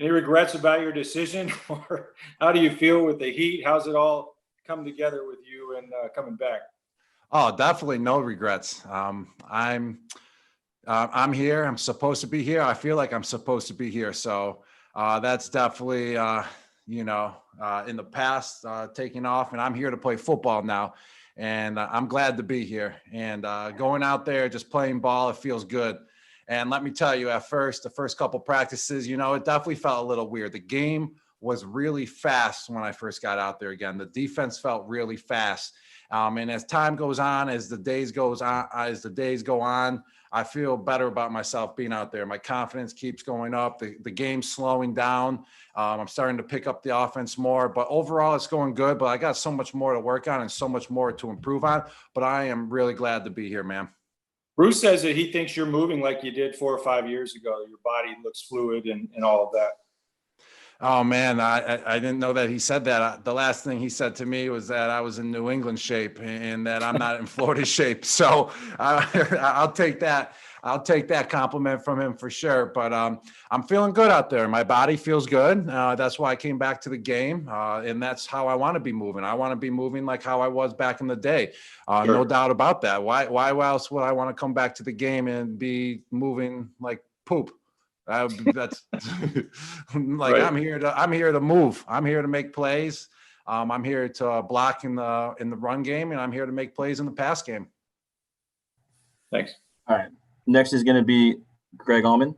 Any regrets about your decision, or how do you feel with the Heat? How's it all come together with you and coming back? Oh, definitely no regrets. I'm here. I'm supposed to be here. I feel like I'm supposed to be here. So that's definitely, in the past, taking off, and I'm here to play football now. And I'm glad to be here. And going out there, just playing ball, it feels good. And let me tell you, at first, the first couple practices, it definitely felt a little weird. The game was really fast when I first got out there again. The defense felt really fast. And as time goes on, as the days go on, I feel better about myself being out there. My confidence keeps going up. The game's slowing down. I'm starting to pick up the offense more, but overall it's going good, but I got so much more to work on and so much more to improve on, but I am really glad to be here, man. Bruce says that he thinks you're moving like you did 4 or 5 years ago. Your body looks fluid and all of that. Oh man, I didn't know that he said that. The last thing he said to me was that I was in New England shape and that I'm not in Florida shape. So I'll take that. I'll take that compliment from him for sure. But I'm feeling good out there. My body feels good. That's why I came back to the game, and that's how I want to be moving. I want to be moving like how I was back in the day. Sure. No doubt about that. Why else would I want to come back to the game and be moving like poop? That's like, right. I'm here to move. I'm here to make plays. I'm here to block in the run game, and I'm here to make plays in the pass game. Thanks. All right. Next is going to be Greg Allman.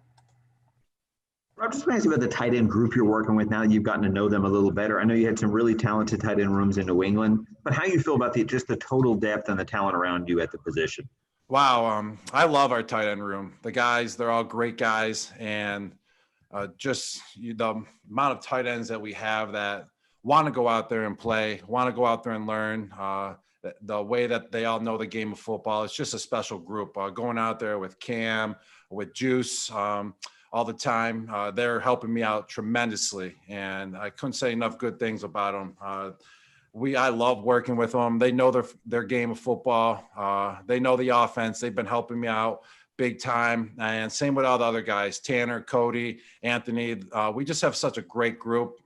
Rob, just want to ask you about the tight end group you're working with now that you've gotten to know them a little better. I know you had some really talented tight end rooms in New England, but how do you feel about just the total depth and the talent around you at the position? Wow. I love our tight end room. The guys, they're all great guys. And just the amount of tight ends that we have that want to go out there and play, want to go out there and learn the way that they all know the game of football. It's just a special group. Going out there with Cam, with Juice all the time. They're helping me out tremendously. And I couldn't say enough good things about them. I love working with them. They know their game of football. They know the offense. They've been helping me out big time. And same with all the other guys, Tanner, Cody, Anthony. We just have such a great group.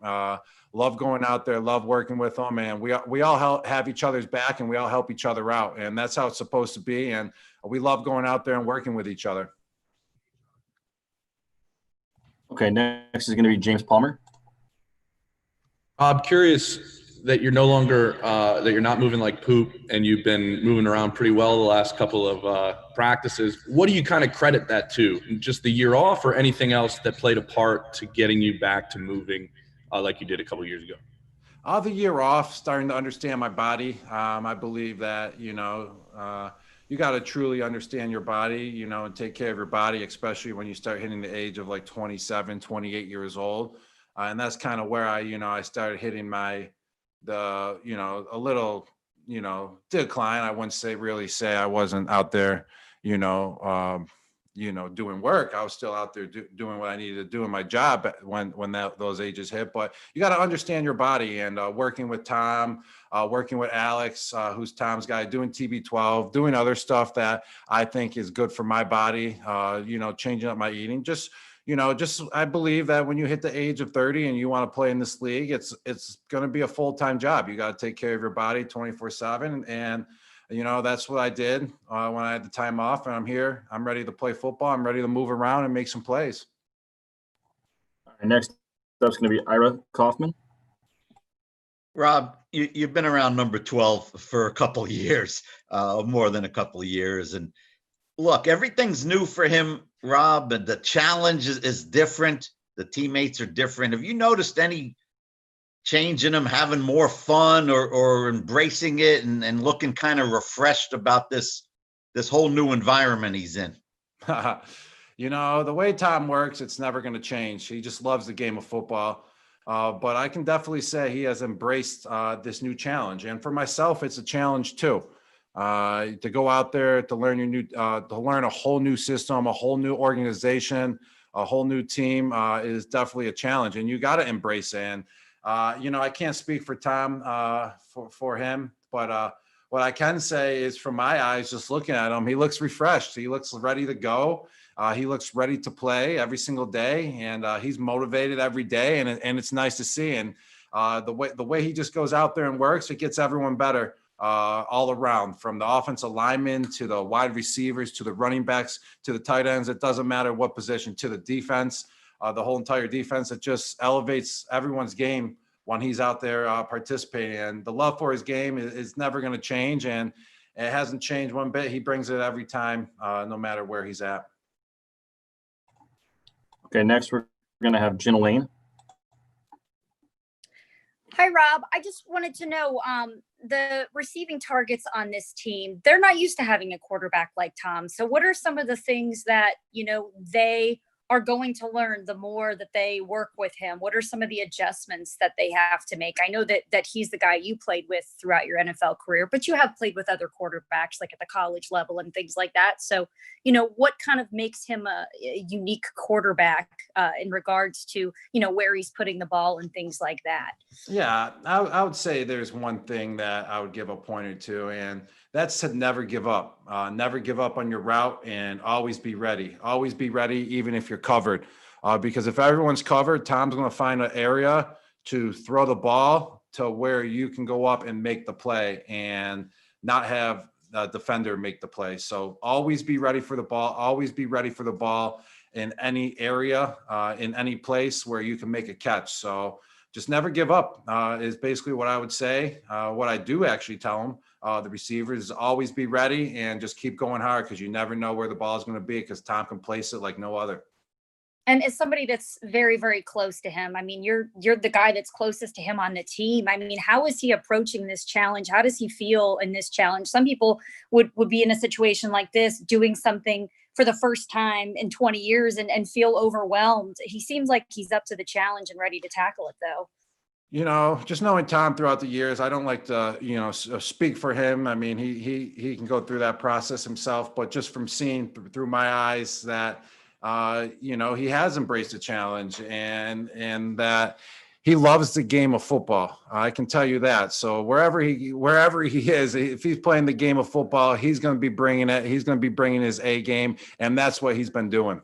Love going out there, love working with them. And we all have each other's back, and we all help each other out. And that's how it's supposed to be. And we love going out there and working with each other. Okay, next is going to be James Palmer. I'm curious that you're no longer that you're not moving like poop, and you've been moving around pretty well the last couple of practices. What do you kind of credit that to? Just the year off, or anything else that played a part to getting you back to moving like you did a couple of years ago? The year off, starting to understand my body. I believe that you got to truly understand your body, and take care of your body, especially when you start hitting the age of like 27, 28 years old. And that's kind of where I started hitting a little, decline. I wouldn't say I wasn't out there, doing work. I was still out there doing what I needed to do in my job when those ages hit. But you got to understand your body, and working with Tom, working with Alex, who's Tom's guy, doing TB12, doing other stuff that I think is good for my body, changing up my eating. Just I believe that when you hit the age of 30 and you want to play in this league, it's going to be a full-time job. You got to take care of your body 24/7. And, that's what I did when I had the time off, and I'm here. I'm ready to play football. I'm ready to move around and make some plays. All right, next up is going to be Ira Kaufman. Rob, you've been around number 12 for a couple of years, more than a couple of years. And look, everything's new for him, Rob, and the challenge is different. The teammates are different. Have you noticed any change in him, having more fun or embracing it and looking kind of refreshed about this whole new environment he's in? The way Tom works, it's never going to change. He just loves the game of football. But I can definitely say he has embraced this new challenge. And for myself, it's a challenge too. To go out there to learn to learn a whole new system, a whole new organization, a whole new team is definitely a challenge, and you got to embrace it. And I can't speak for Tom for him, but what I can say is, from my eyes, just looking at him, he looks refreshed. He looks ready to go. He looks ready to play every single day, and he's motivated every day, and it's nice to see. And the way he just goes out there and works, it gets everyone better all around, from the offensive linemen to the wide receivers to the running backs to the tight ends. It doesn't matter what position, to the defense, the whole entire defense. It just elevates everyone's game when he's out there participating. And the love for his game is never going to change, and it hasn't changed one bit. He brings it every time, no matter where he's at. Okay, next we're going to have Jen Lane. Hi, Rob. I just wanted to know the receiving targets on this team. They're not used to having a quarterback like Tom. So what are some of the things that, they are going to learn the more that they work with him? What are some of the adjustments that they have to make? I know that he's the guy you played with throughout your NFL career, but you have played with other quarterbacks like at the college level and things like that. So, what kind of makes him a unique quarterback in regards to, where he's putting the ball and things like that? Yeah, I would say there's one thing that I would give a pointer to, and that's to never give up. Never give up on your route, and always be ready. Always be ready, even if you're covered. Because if everyone's covered, Tom's going to find an area to throw the ball to where you can go up and make the play and not have the defender make the play. So always be ready for the ball. Always be ready for the ball in any area, in any place where you can make a catch. So just never give up is basically what I would say. What I do actually tell them, the receivers, is always be ready and just keep going hard, because you never know where the ball is going to be, because Tom can place it like no other. And as somebody that's very, very close to him, I mean, you're the guy that's closest to him on the team. I mean, how is he approaching this challenge? How does he feel in this challenge? Some people would be in a situation like this, doing something for the first time in 20 years and feel overwhelmed. He seems like he's up to the challenge and ready to tackle it, though. Just knowing Tom throughout the years, I don't like to, speak for him. I mean, he can go through that process himself, but just from seeing through my eyes that, he has embraced the challenge and that he loves the game of football. I can tell you that. So wherever he is, if he's playing the game of football, he's going to be bringing it. He's going to be bringing his A game, and that's what he's been doing.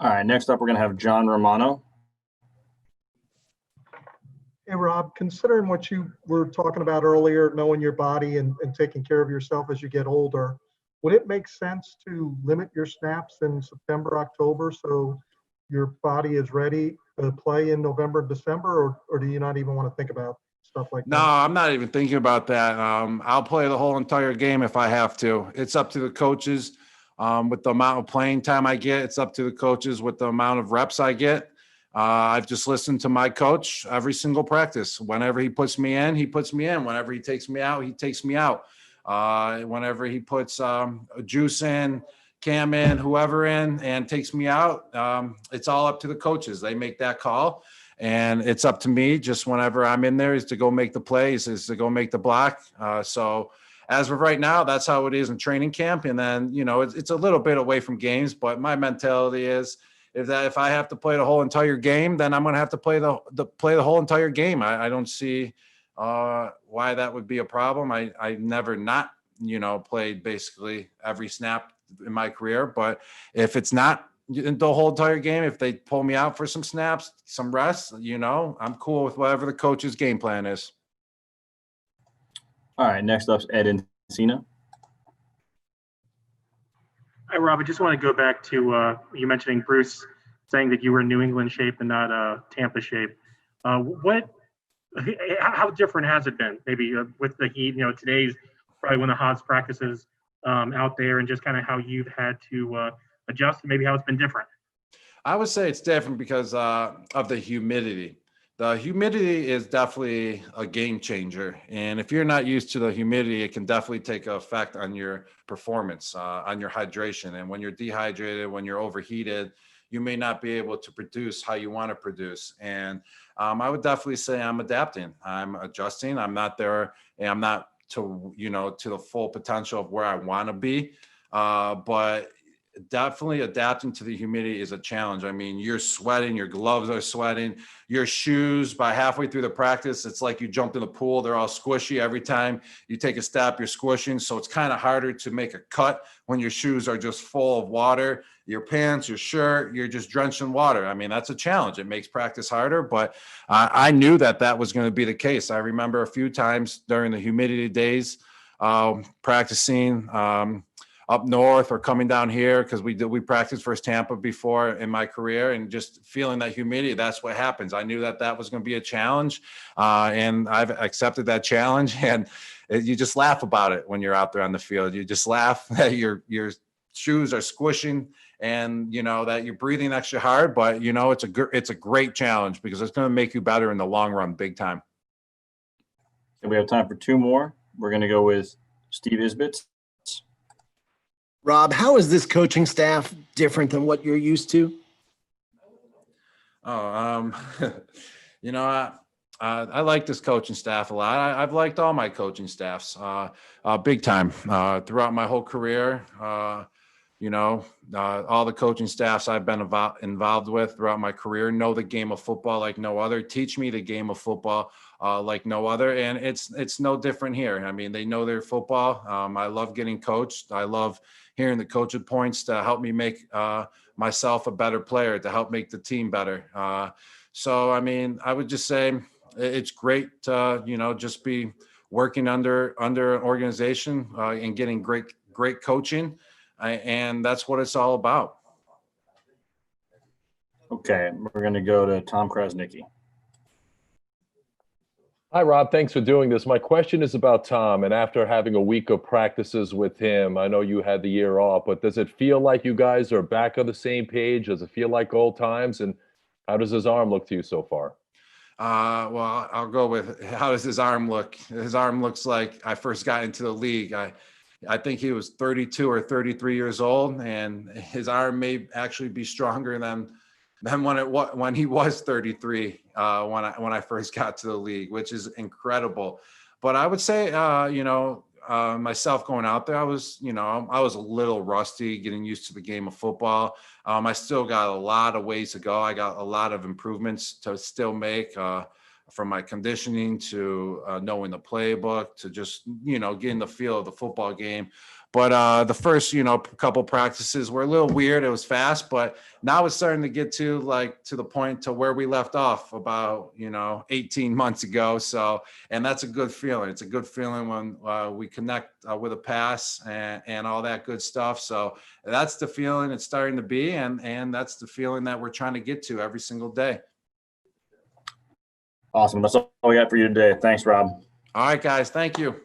All right, next up, we're going to have John Romano. Hey, Rob, considering what you were talking about earlier, knowing your body and taking care of yourself as you get older, would it make sense to limit your snaps in September, October, so your body is ready to play in November, December, or do you not even want to think about stuff like No, that? I'm not even thinking about that. I'll play the whole entire game if I have to. It's up to the coaches with the amount of playing time I get. It's up to the coaches with the amount of reps I get. I've just listened to my coach every single practice. Whenever he puts me in, he puts me in. Whenever he takes me out, he takes me out. Whenever he puts Juice in, Cam in, whoever in, and takes me out, it's all up to the coaches. They make that call, and it's up to me just whenever I'm in there is to go make the plays, is to go make the block. So as of right now, that's how it is in training camp. And then, it's a little bit away from games, but my mentality is, if I have to play the whole entire game, then I'm going to have to play the whole entire game. I don't see why that would be a problem. I never not, played basically every snap in my career. But if it's not the whole entire game, if they pull me out for some snaps, some rest, I'm cool with whatever the coach's game plan is. All right, next up is Ed Encina. Hi, Rob. I just want to go back to you mentioning Bruce saying that you were in New England shape and not Tampa shape. How different has it been? Maybe with the Heat, today's probably one of the hottest practices out there, and just kind of how you've had to adjust, and maybe how it's been different. I would say it's different because of the humidity. The humidity is definitely a game changer. And if you're not used to the humidity, it can definitely take an effect on your performance, on your hydration. And when you're dehydrated, when you're overheated, you may not be able to produce how you want to produce. And I would definitely say I'm adapting. I'm adjusting. I'm not there, and I'm not to the full potential of where I want to be. But definitely adapting to the humidity is a challenge. I mean, you're sweating, your gloves are sweating, your shoes by halfway through the practice, it's like you jumped in the pool. They're all squishy. Every time you take a step, you're squishing. So it's kind of harder to make a cut when your shoes are just full of water. Your pants, your shirt, you're just drenched in water. I mean, that's a challenge. It makes practice harder, but I knew that was going to be the case. I remember a few times during the humidity days, practicing up north or coming down here, because we practiced versus Tampa before in my career, and just feeling that humidity. That's what happens. I knew that was going to be a challenge, and I've accepted that challenge. And you just laugh about it when you're out there on the field. You just laugh that your shoes are squishing, and that you're breathing extra hard. But it's a great challenge, because it's going to make you better in the long run, big time. And we have time for 2 more. We're going to go with Steve Isbitz. Rob, how is this coaching staff different than what you're used to? I like this coaching staff a lot. I've liked all my coaching staffs, big time, throughout my whole career. All the coaching staffs I've been involved with throughout my career know the game of football like no other, teach me the game of football like no other. And it's no different here. I mean, they know their football. I love getting coached. I love hearing the coaching points to help me make myself a better player, to help make the team better. So, I mean, I would just say it's great to, just be working under an organization and getting great coaching. And that's what it's all about. Okay, we're going to go to Tom Krasnicki. Hi, Rob. Thanks for doing this. My question is about Tom. And after having a week of practices with him, I know you had the year off, but does it feel like you guys are back on the same page? Does it feel like old times? And how does his arm look to you so far? Well, I'll go with, how does his arm look? His arm looks like I first got into the league. I think he was 32 or 33 years old, and his arm may actually be stronger than when he was 33, when I first got to the league, which is incredible. But I would say, myself going out there, I was a little rusty, getting used to the game of football. I still got a lot of ways to go. I got a lot of improvements to still make, from my conditioning to knowing the playbook to just, getting the feel of the football game. But the first, couple practices were a little weird. It was fast, but now it's starting to get to the point to where we left off about, 18 months ago. So, and that's a good feeling. It's a good feeling when we connect with a pass and all that good stuff. So that's the feeling it's starting to be. And that's the feeling that we're trying to get to every single day. Awesome. That's all we got for you today. Thanks, Rob. All right, guys. Thank you.